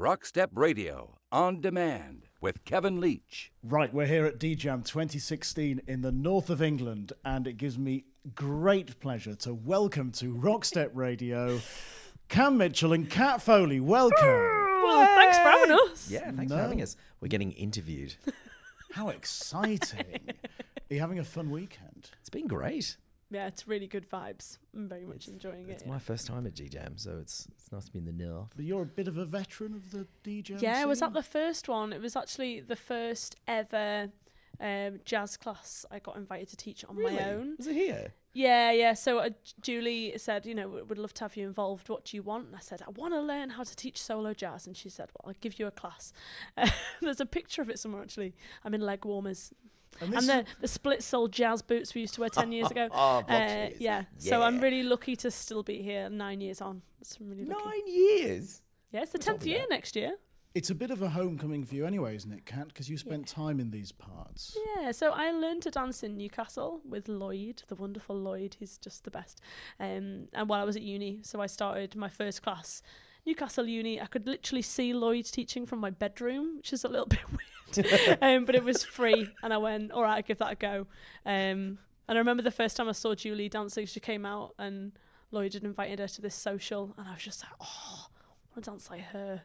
Rockstep Radio, on demand, with Kevin Leach. Right, we're here at DJam 2016 in the north of England, and it gives me great pleasure to welcome to Rockstep Radio Cam Mitchell and Cat Foley. Welcome. Well, thanks for having us. Yeah, thanks for having us. We're getting interviewed. How exciting. Are you having a fun weekend? It's been great. Yeah, it's really good vibes. I'm very much enjoying it. It's my first time at DJam, so it's nice to be in the north. But you're a bit of a veteran of the DJam Yeah, I was scene? at the first one. It was actually the first ever jazz class I got invited to teach on my own. Was it here? Yeah. So Julie said, we'd love to have you involved. What do you want? And I said, I want to learn how to teach solo jazz. And she said, well, I'll give you a class. There's a picture of it somewhere, actually. I'm in leg warmers. And the split-sole jazz boots we used to wear 10 years ago. Yeah. So I'm really lucky to still be here 9 years on. I'm really lucky. 9 years? Yeah, it's the 10th year next year. It's a bit of a homecoming for you anyway, isn't it, Kat? Because you spent time in these parts. Yeah, so I learned to dance in Newcastle with Lloyd, the wonderful Lloyd. He's just the best. And while I was at uni, so I started my first class. Newcastle Uni, I could literally see Lloyd teaching from my bedroom, which is a little bit weird. But it was free, and I went, all right, I'll give that a go. And I remember the first time I saw Julie dancing, she came out, and Lloyd had invited her to this social, and I was just like, oh, I want to dance like her.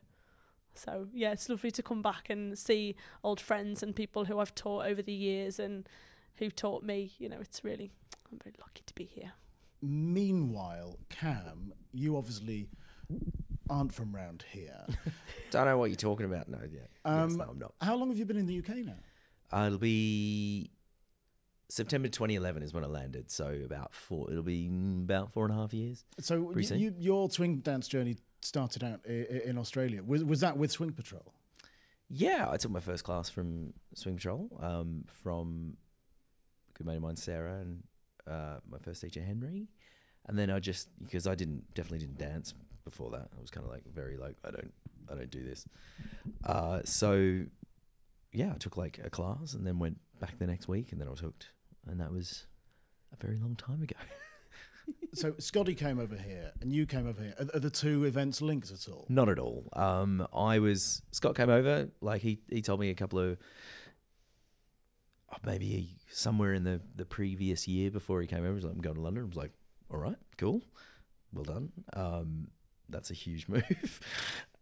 So, yeah, it's lovely to come back and see old friends and people who I've taught over the years and who've taught me. I'm very lucky to be here. Meanwhile, Cam, you obviously aren't from round here. Don't know what you're talking about. No, yeah. Yes, no, I'm not. How long have you been in the UK now? It'll be September 2011 is when I landed, so it'll be about 4.5 years. So your swing dance journey started out in Australia. Was that with Swing Patrol? Yeah, I took my first class from Swing Patrol, from a good mate of mine, Sarah, and my first teacher, Henry. And then because I definitely didn't dance before that. I was kind of I don't do this. So yeah, I took like a class and then went back the next week, and then I was hooked. And that was a very long time ago. So Scotty came over here and you came over here. Are the two events linked at all? Not at all. Scott came over, like he told me a couple of, maybe somewhere in the previous year before he came over, he was like, I'm going to London. I was like, all right, cool. Well done. That's a huge move.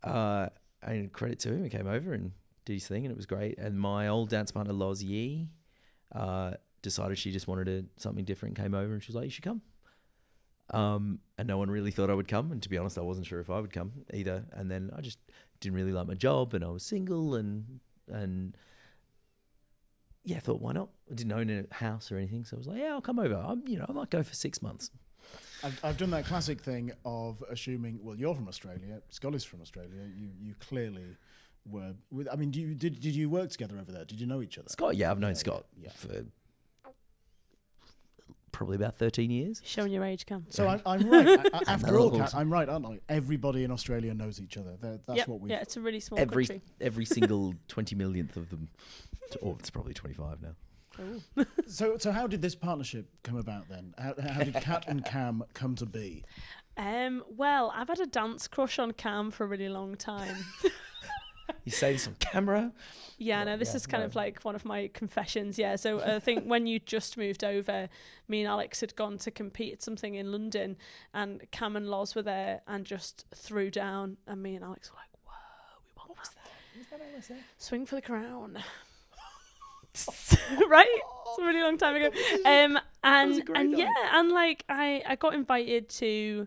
And credit to him, he came over and did his thing, and it was great. And my old dance partner, Loz Yee, decided she just wanted something different, came over, and she was like, you should come. And no one really thought I would come, and to be honest, I wasn't sure if I would come either. And then I just didn't really like my job, and I was single, and yeah, I thought, why not? I didn't own a house or anything, so I was like, yeah, I'll come over. I might go for 6 months. I've done that classic thing of assuming, well, you're from Australia, Scotty's from Australia. You clearly were. Did you work together over there? Did you know each other? Scott, yeah, I've known Scott for probably about 13 years. Showing your age, Cam. So I'm right. After all, Kat, I'm right, aren't I? Everybody in Australia knows each other. That's what we. Yeah, it's a really small country. Every single 20 millionth of them, or it's probably 25 now. So how did this partnership come about then? How did Cat and Cam come to be? Well, I've had a dance crush on Cam for a really long time. You say this on camera? Yeah, no, this is kind of like one of my confessions. Yeah, so I think when you just moved over, me and Alex had gone to compete at something in London, and Cam and Loz were there and just threw down, and me and Alex were like, whoa, we want that. What was that? Swing for the Crown. Right? It's a really long time ago. I got invited to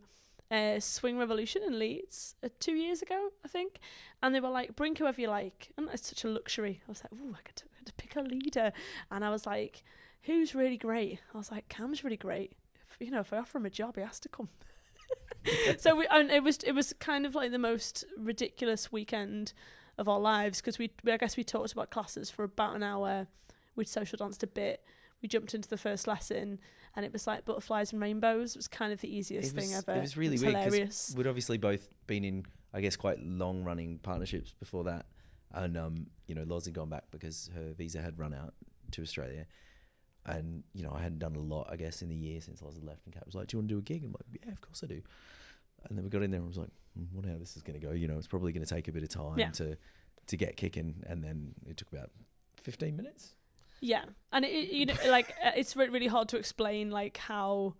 Swing Revolution in Leeds 2 years ago, I think, and they were like, bring whoever you like, and that's such a luxury. I was like, ooh, I had to pick a leader, and I was like, who's really great? I was like, Cam's really great. If I offer him a job, he has to come. So it was kind of like the most ridiculous weekend of our lives, because I guess we talked about classes for about an hour. We'd social danced a bit. We jumped into the first lesson, and it was like butterflies and rainbows. It was kind of the easiest thing ever. It was really weird because we'd obviously both been in, I guess, quite long-running partnerships before that. And, Loz had gone back because her visa had run out to Australia. And, I hadn't done a lot, I guess, in the year since Loz had left. And Kat was like, do you want to do a gig? I'm like, yeah, of course I do. And then we got in there and was like, wonder how this is going to go. You know, it's probably going to take a bit of time to get kicking. And then it took about 15 minutes. Yeah. And it's really hard to explain like how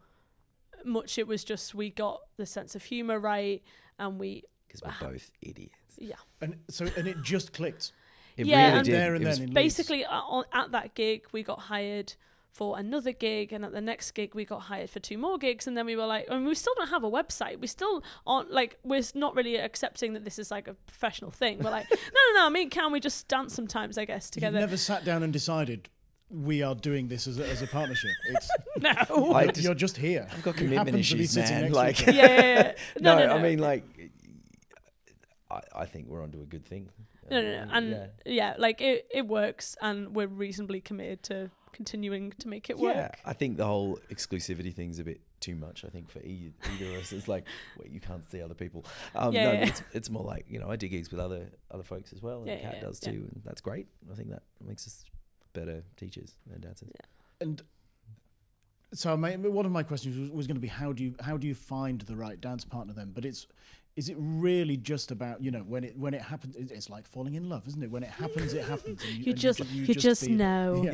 much it was just we got the sense of humor right, and because we're both idiots. Yeah. And it just clicked. It really did. There and then basically at that gig we got hired for another gig, and at the next gig we got hired for 2 more gigs, and then we were like, and we still don't have a website, we still aren't like, we're not really accepting that this is like a professional thing. We're like, no, I mean, can we just dance sometimes, I guess, together? You've never sat down and decided we are doing this as a partnership. It's no, you're just here. I've got commitment issues, man. Like, yeah. No, I mean, like, I think we're onto a good thing. No, and like it works, and we're reasonably committed to continuing to make it work. Yeah, I think the whole exclusivity thing's a bit too much. I think for either of us, it's like, wait, you can't see other people. It's more like, you know, I do gigs with other folks as well, and Cat does too, and that's great. I think that makes us better teachers and dancers. Yeah. And so one of my questions was going to be how do you find the right dance partner then? But is it really just about, you know, when it happens, it's like falling in love, isn't it? When it happens, it happens. And you just know.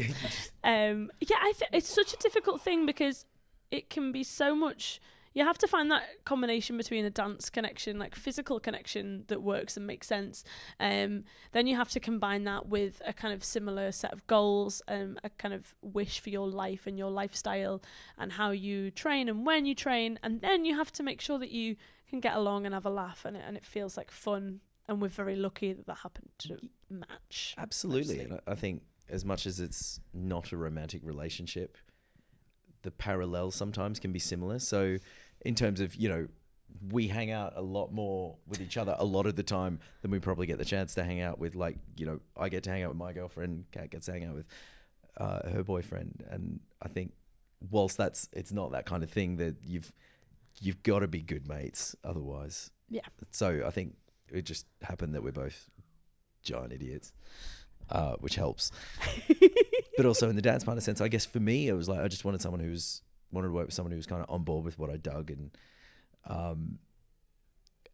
Yeah. It's such a difficult thing because it can be so much. You have to find that combination between a dance connection, like physical connection that works and makes sense. Then you have to combine that with a kind of similar set of goals, a kind of wish for your life and your lifestyle and how you train and when you train. And then you have to make sure that you can get along and have a laugh and it feels like fun. And we're very lucky that happened to match. Absolutely. And I think as much as it's not a romantic relationship, the parallels sometimes can be similar. So in terms of, you know, we hang out a lot more with each other a lot of the time than we probably get the chance to hang out with, like, you know, I get to hang out with my girlfriend, Kat gets to hang out with her boyfriend. And I think whilst it's not that kind of thing, that you've got to be good mates otherwise. Yeah. So I think it just happened that we're both giant idiots, which helps. But also in the dance partner sense, I guess for me, it was like I just wanted to work with someone who was kind of on board with what I dug,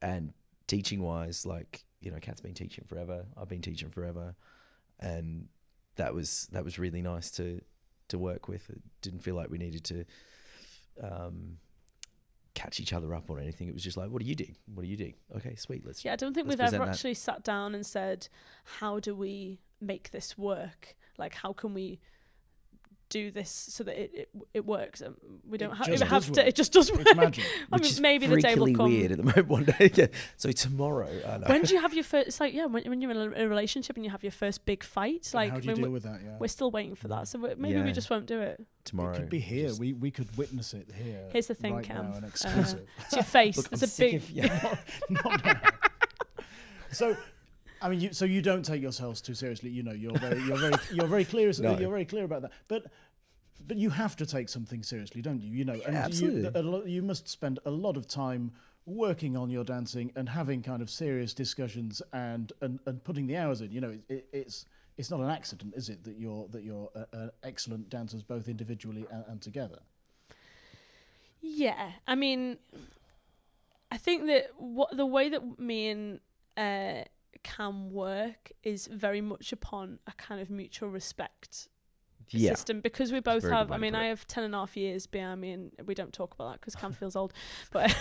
and teaching wise, like, you know, Kat's been teaching forever, I've been teaching forever, and that was really nice to work with. It didn't feel like we needed to catch each other up or anything. It was just like, what do you dig? Okay, sweet. I don't think we've ever actually sat down and said, how do we make this work? Like, how can we do this so that it works? We don't have to. It just doesn't work. It's magic. I mean, maybe the day will come. Weird at the moment. One day. Yeah. So tomorrow. When do you have your first? It's like, when you're in a relationship and you have your first big fight. Like, how do you deal with that? Yeah. We're still waiting for that. So maybe we just won't do it tomorrow. It could be here. We could witness it here. Here's the thing, right Cam. Now, an exclusive. It's your face. Look, There's I'm a big. Not now. So, I mean, you don't take yourselves too seriously. You know, you're very clear. No. You're very clear about that. But you have to take something seriously, don't you? You know, and absolutely. You must spend a lot of time working on your dancing and having kind of serious discussions and putting the hours in. You know, it's not an accident, is it, that you're excellent dancers both individually and together? Yeah, I mean, I think that the way that me and Cam work is very much upon a kind of mutual respect system, because we both have, I mean, I have 10.5 years behind me, and we don't talk about that because Cam feels old, but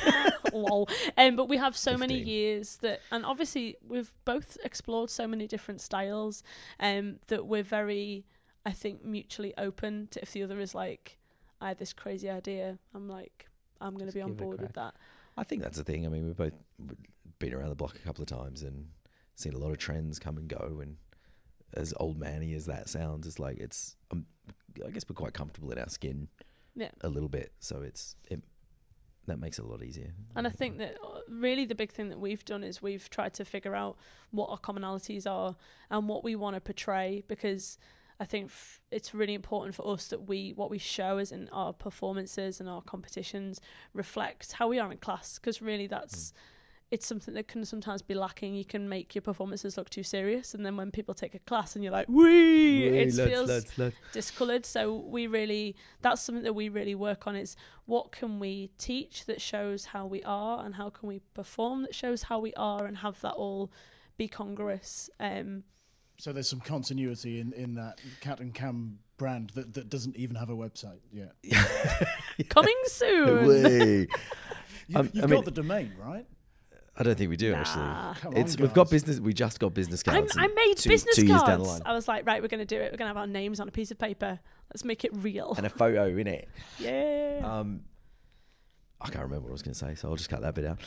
lol. But we have so 15. Many years that, and obviously we've both explored so many different styles, that we're very, I think, mutually open to, if the other is like, I had this crazy idea, I'm like, I'm going to be on board with that. I think that's the thing. I mean, we've both been around the block a couple of times and seen a lot of trends come and go, and as old manny as that sounds, it's like I guess we're quite comfortable in our skin, a little bit. So that makes it a lot easier. And I think that really the big thing that we've done is we've tried to figure out what our commonalities are and what we want to portray, because I think it's really important for us that what we show as in our performances and our competitions reflects how we are in class, because really that's it's something that can sometimes be lacking. You can make your performances look too serious, and then when people take a class and you're like, wee, it feels discoloured. So that's something that we really work on, is what can we teach that shows how we are, and how can we perform that shows how we are, and have that all be congruous. So there's some continuity in that Cat and Cam brand that doesn't even have a website yet. Coming soon. You've got the domain, right? I don't think we do, actually. Come on, we've got business. We just got business cards. I made business two cards. Years down the line. I was like, right, we're going to do it. We're going to have our names on a piece of paper. Let's make it real. And a photo in it. Yeah. I can't remember what I was going to say, so I'll just cut that bit out.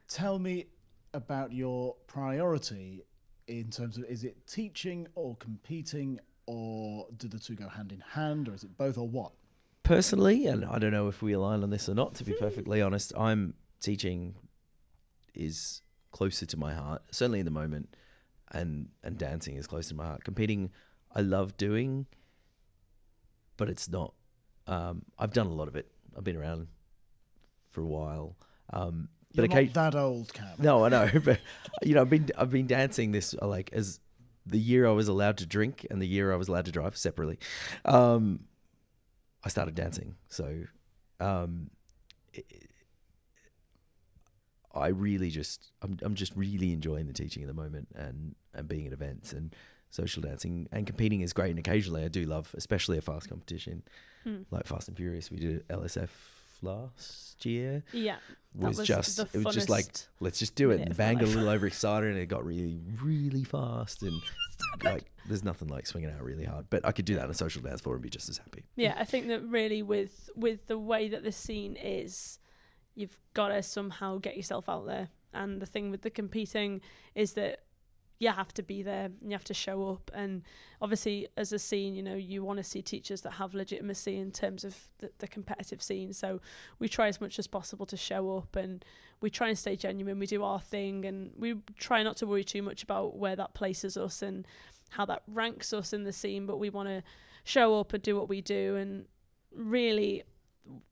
Tell me about your priority in terms of, is it teaching or competing, or do the two go hand in hand, or is it both, or what? Personally, and I don't know if we align on this or not, to be perfectly honest, teaching is closer to my heart, certainly in the moment, and dancing is close to my heart. Competing, I love doing, but it's not. I've done a lot of it. I've been around for a while. You're not that old, Cam. No, I know, but I've been dancing this as the year I was allowed to drink and the year I was allowed to drive separately. I started dancing, so I really I'm just really enjoying the teaching at the moment, and being at events and social dancing, and competing is great. And occasionally I do love, especially a fast competition like Fast and Furious. We did LSF last year. Yeah, it was just like, let's just do it. And the band got a little overexcited, and it got really, really fast. And like, there's nothing like swinging out really hard. But I could do that on a social dance floor and be just as happy. Yeah, I think that really with the way that the scene is, you've got to somehow get yourself out there. And the thing with the competing is that you have to be there and you have to show up. And obviously, as a scene, you want to see teachers that have legitimacy in terms of the competitive scene. So we try as much as possible to show up, and we try and stay genuine. We do our thing, and we try not to worry too much about where that places us and how that ranks us in the scene. But we want to show up and do what we do, and really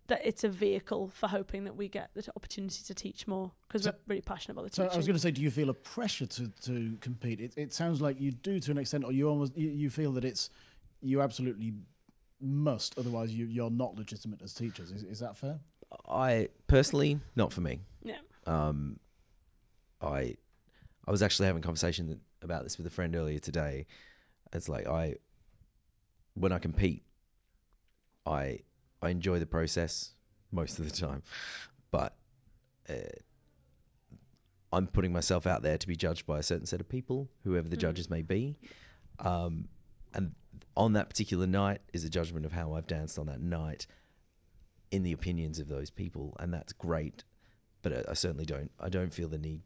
that it's a vehicle for hoping that we get the opportunity to teach more, because we're really passionate about the teaching. So I was going to say, do you feel a pressure to compete? It sounds like you do to an extent, or you feel that you absolutely must, otherwise you're not legitimate as teachers. Is that fair? I personally, not for me. Yeah. I was actually having a conversation about this with a friend earlier today. It's like when I compete, I enjoy the process most of the time, but I'm putting myself out there to be judged by a certain set of people, whoever the judges may be. And on that particular night is a judgment of how I've danced on that night in the opinions of those people. And that's great. But I certainly don't feel the need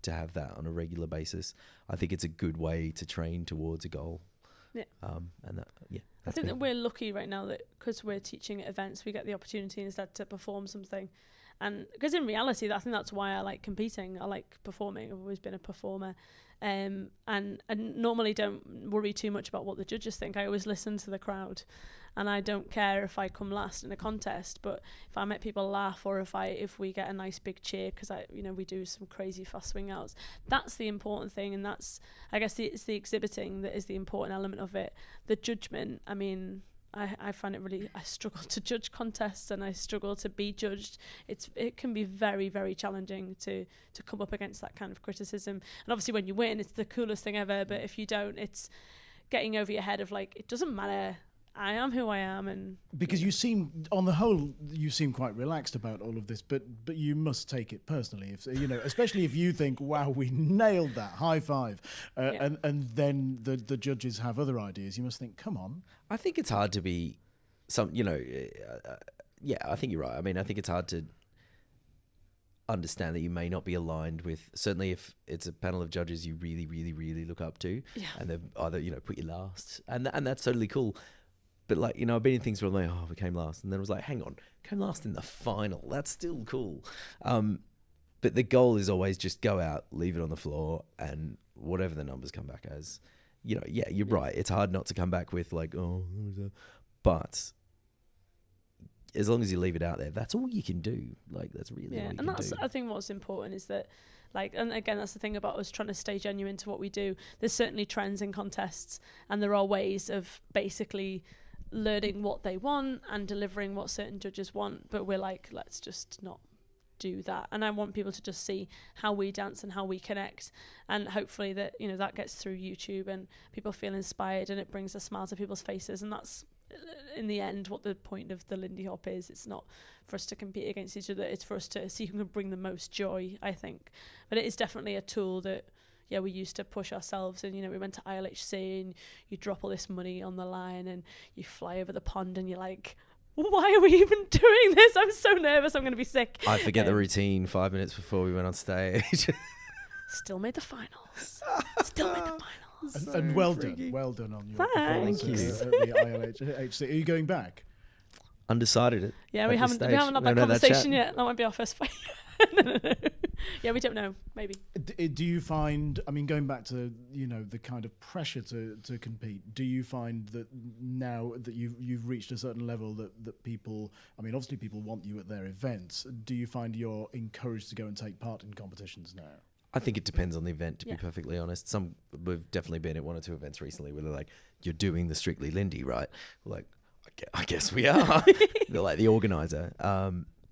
to have that on a regular basis. I think it's a good way to train towards a goal. Yeah. I think that we're lucky right now that because we're teaching at events, we get the opportunity instead to perform something. And because in reality, I think that's why I like competing. I like performing. I've always been a performer. And normally don't worry too much about what the judges think. I always listen to the crowd, and I don't care if I come last in a contest. But if I make people laugh, or if we get a nice big cheer, because we do some crazy fast swing outs, that's the important thing. And that's, I guess, it's the exhibiting that is the important element of it. The judgment, I mean, I find it really, I struggle to judge contests, and I struggle to be judged. It can be very, very challenging to come up against that kind of criticism. And obviously when you win, it's the coolest thing ever. But if you don't, it's getting over your head of like, it doesn't matter. I am who I am. And because you seem, on the whole, quite relaxed about all of this, but you must take it personally, if especially if you think, wow, we nailed that, high five, and then the judges have other ideas. You must think, come on. I think it's hard to be I think you're right. I mean, I think it's hard to understand that you may not be aligned with, certainly if it's a panel of judges you really, really, really look up to, and they've either, put you last, and that's totally cool. But like, I've been in things where I'm like, oh, we came last. And then I was like, hang on, came last in the final. That's still cool. But the goal is always just go out, leave it on the floor, and whatever the numbers come back as, you're right. It's hard not to come back with like, oh, but as long as you leave it out there, that's all you can do. Like, that's really all you and can that's do. I think what's important is that, like, and again, that's the thing about us trying to stay genuine to what we do. There's certainly trends in contests, and there are ways of basically learning what they want and delivering what certain judges want, but we're like, let's just not do that. And I want people to just see how we dance and how we connect, and hopefully that, you know, that gets through YouTube and people feel inspired and it brings a smile to people's faces. And that's in the end what the point of the Lindy Hop is. It's not for us to compete against each other, it's for us to see who can bring the most joy, I think. But it is definitely a tool that we used to push ourselves. And, you know, we went to ILHC and you drop all this money on the line and you fly over the pond and you're like, why are we even doing this? I'm so nervous, I'm going to be sick. I forget the routine 5 minutes before we went on stage. Still made the finals. Still made the finals. And well done on your Thank performance at the ILHC. Are you going back? Undecided. Yeah, we haven't had that conversation yet. That might be our first fight. No. Yeah, we don't know. Maybe. Do you find, I mean, going back to, you know, the kind of pressure to compete, do you find that now that you've reached a certain level that people, I mean, obviously people want you at their events, do you find you're encouraged to go and take part in competitions now? I think it depends on the event, to be perfectly honest. We've definitely been at 1 or 2 events recently where they're like, you're doing the Strictly Lindy, right? We're like, I guess we are. They're like the organizer.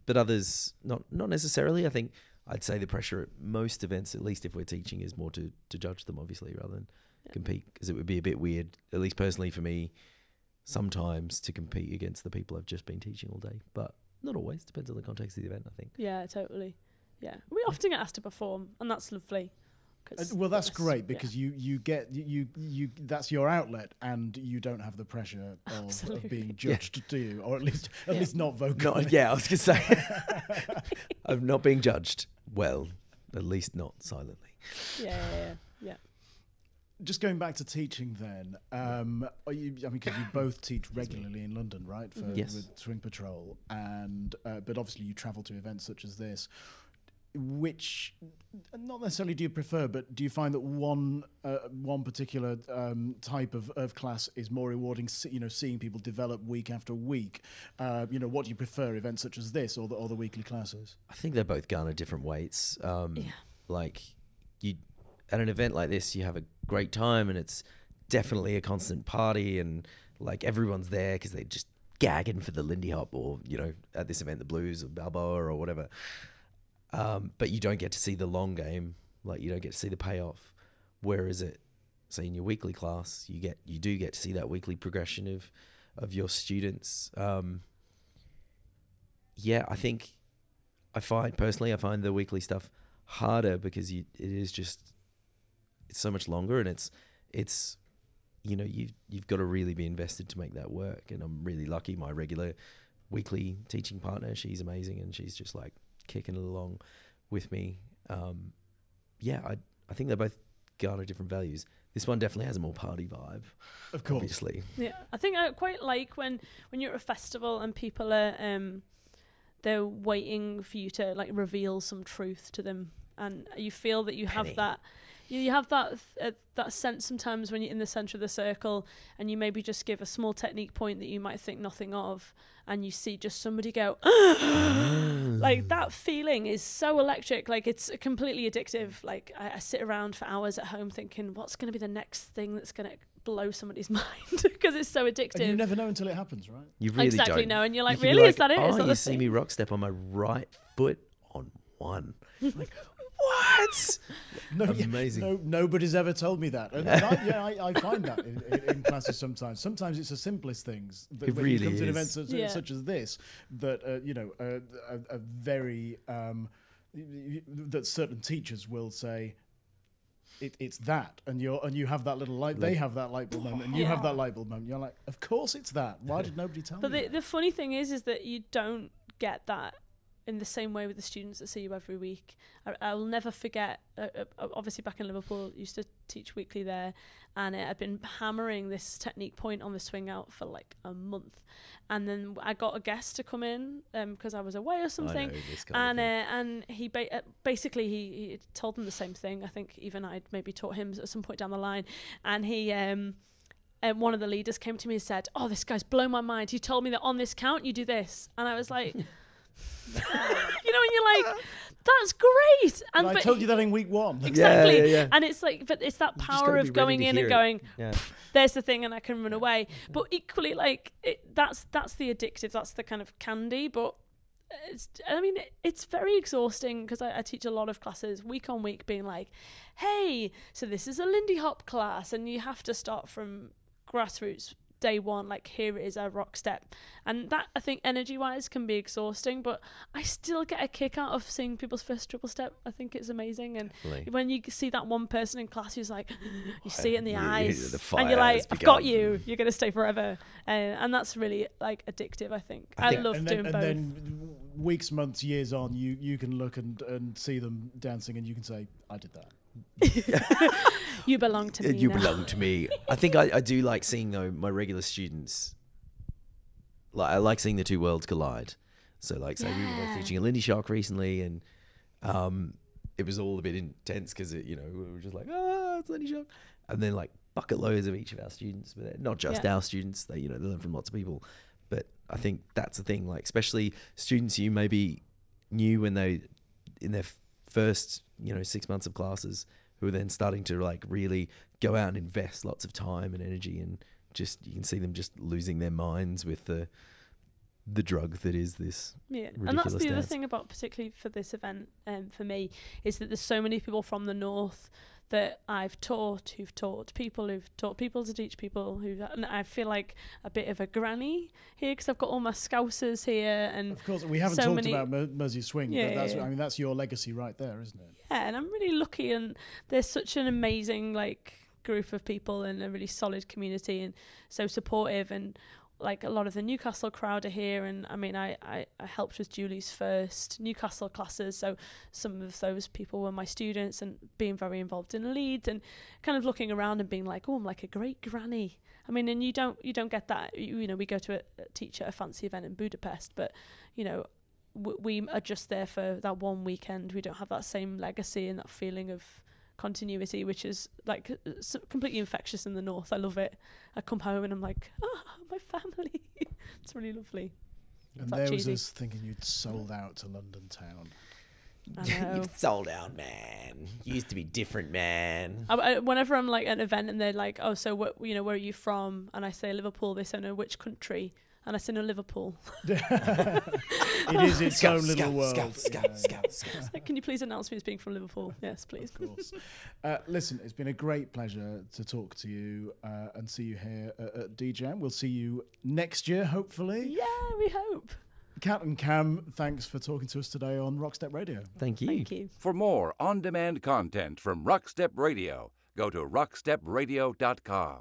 But others, not necessarily. I think I'd say the pressure at most events, at least if we're teaching, is more to judge them, obviously, rather than compete. Because it would be a bit weird, at least personally for me, sometimes to compete against the people I've just been teaching all day. But not always. Depends on the context of the event, I think. Yeah, totally. Yeah, we often get asked to perform, and that's lovely. Well, that's great because you get that's your outlet, and you don't have the pressure of being judged, do you? Or at least not vocally. I was gonna say, of not being judged. Well, at least not silently. Yeah. Just going back to teaching, then, because you both teach regularly in London, right? With Swing Patrol, and but obviously you travel to events such as this. Which, not necessarily do you prefer, but do you find that one particular type of class is more rewarding? You know, seeing people develop week after week. You know, what do you prefer, events such as this or the weekly classes? I think they both garner different weights. Like you, at an event like this, you have a great time, and it's definitely a constant party, and like everyone's there because they're just gagging for the Lindy Hop, or, you know, at this event the Blues or Balboa or whatever. But you don't get to see the long game, like you don't get to see the payoff. Whereas say in your weekly class, you do get to see that weekly progression of your students. I find the weekly stuff harder because it's so much longer, and it's you know, you've got to really be invested to make that work. And I'm really lucky. My regular weekly teaching partner, she's amazing, and she's just like kicking it along with me. I think they both garner different values. This one definitely has a more party vibe, of course. Obviously. Yeah, I think I quite like when you're at a festival and people are they're waiting for you to like reveal some truth to them, and you feel that you have that. You have that sense sometimes when you're in the centre of the circle and you maybe just give a small technique point that you might think nothing of, and you see just somebody go, like that feeling is so electric. Like it's completely addictive. Like I sit around for hours at home thinking, what's going to be the next thing that's going to blow somebody's mind, because it's so addictive. And you never know until it happens, right? You really exactly don't. know, and you're like, you really? Like, is that it? Oh, is that you the see thing? me rock step on my right foot on 1. Like, what? Amazing. Nobody's ever told me that. And I find that in classes sometimes. Sometimes it's the simplest things. That It when really you come to is. events such as this, that a very that certain teachers will say, it's that, and you have that little light. They have that light bulb moment, and you have that light bulb moment. You're like, of course it's that. Why did nobody tell me? But the funny thing is that you don't get that in the same way with the students that see you every week. I'll never forget, obviously back in Liverpool, used to teach weekly there, and I'd been hammering this technique point on the swing out for like a month. And then I got a guest to come in because I was away or something. And he basically he told them the same thing. I think even I'd maybe taught him at some point down the line. And he one of the leaders came to me and said, "Oh, this guy's blown my mind. He told me that on this count you do this," and I was like, you know, and you're like, that's great. And I told you that in week 1. Exactly. Yeah. And it's like, but it's that You just power gotta of be going ready to in and hear going, it. there's the thing, and I can run away. But equally, like, that's the addictive, that's the kind of candy. But it's very exhausting, because I teach a lot of classes week on week, being like, hey, so this is a Lindy Hop class, and you have to start from grassroots day one, like, here it is our Rockstep. And that, I think, energy wise can be exhausting, but I still get a kick out of seeing people's first triple step. I think it's amazing. And Definitely. when you see that one person in class who's like, you see it in the eyes, the fire and you're like, has I've got begun. you're going to stay forever. And that's really, like, addictive, I think. I love doing both. And then weeks, months, years on, you can look and see them dancing, and you can say, I did that. You belong to me. You now. belong to me. I think I do like seeing, though, my regular students. Like, I like seeing the two worlds collide. So, like, say we were teaching a Lindy Shark recently, and it was all a bit intense, because we were just like, it's Lindy Shark, and then like bucket loads of each of our students, but not just our students. They they learn from lots of people. But I think that's the thing, like, especially students you maybe knew when they in their first 6 months of classes, who are then starting to, like, really go out and invest lots of time and energy, and just you can see them just losing their minds with the drug that is this ridiculous and that's the other dance. thing about, particularly for this event, for me, is that there's so many people from the north that I've taught, who've taught people to teach people, and I feel like a bit of a granny here, because I've got all my Scousers here, and Of course, we haven't so talked many- about Mersey Swing, but I mean, that's your legacy right there, isn't it? yeah, and I'm really lucky, and there's such an amazing, like, group of people, and a really solid community, and so supportive, and like, a lot of the Newcastle crowd are here, and I mean, I helped with Julie's first Newcastle classes, so some of those people were my students, and being very involved in Leeds, and kind of looking around and being like, oh, I'm like a great granny. I mean, and you don't get that. We go to teach at a fancy event in Budapest, but we are just there for that one weekend. We don't have that same legacy and that feeling of continuity, which is, like, completely infectious in the north. I love it. I come home and I'm like, my family. It's really lovely. And there was us thinking you'd sold out to London town. I know. You've sold out, man. You used to be different, man. Whenever I'm, like, at an event and they're like, oh, so what, where are you from? And I say Liverpool, they say, no, which country? And I say, no, Liverpool. It is its own little world. Like, can you please announce me as being from Liverpool? Yes, please. Of course. Listen, it's been a great pleasure to talk to you and see you here at DJam. We'll see you next year, hopefully. Yeah, we hope. Cat and Cam, thanks for talking to us today on Rockstep Radio. Thank you. Thank you. For more on-demand content from Rockstep Radio, go to rockstepradio.com.